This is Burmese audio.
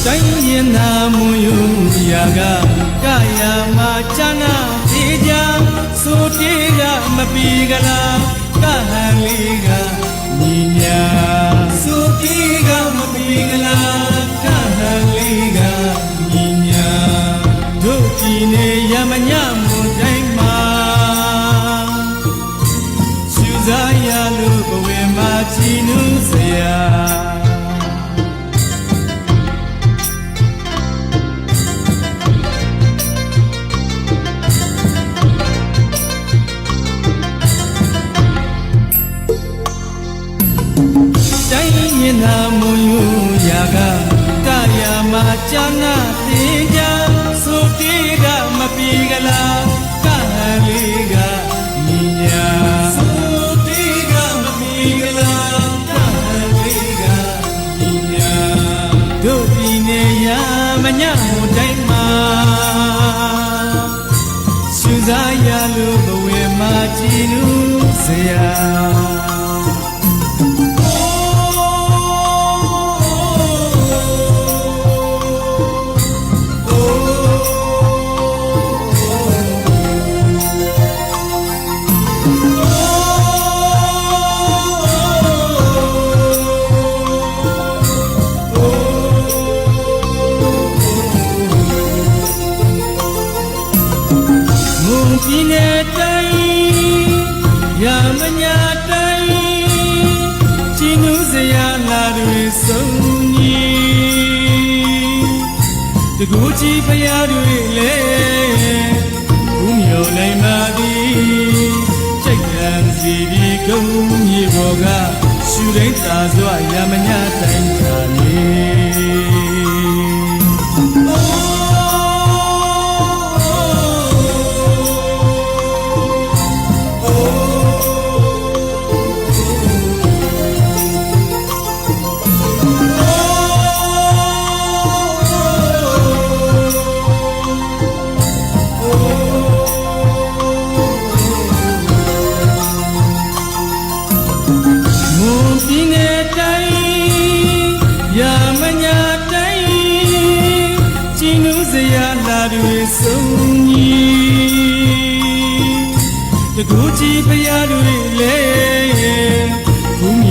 တိုင်းရင်နာမွန်ယူရာကကာယမှာချမ်းသာတေးကြဆိုတေးကမပီကလားကဟန်လေးကညီညာဆိုတေးကမပီကလားကဟန်လေးကညီညာတို့ဒီနေရမညမွန်တိုင်းမှာရှူစားရလို့ဘဝမှာချီနူးစရာတိုင်းရင်နာမွန်ယူရာကကာယမှာချမ်းသာတင်ကြဆိုတေးကမပီကလားကဟန်လေးကညီညာဆိုတေးကမပီကလားကဟန်လေးကညီညာတို့ဒီနေရမညဟိုတိုင်းမှာရှူစားရလို့ဘဝမှာကြည်နူးစရာဒီနေ့တိုင်းရမညာတိုင်းချီနူးစရာလာတွေဆုံးကြီးတကူကြီးဖရာတွေလေဘူးမြော်နိုင်ပါသည်စိတ်ကံစီဒီကုန်းမြေပေါ်ကရှူတိုင်းသာစွာရမညာတိုင်းခါနေဒီနေ့တိုင်းရမညာတိုင်းချီနူးစရာလာတွေဆုံးကြီးတကူကြီးဖရာတွေလေ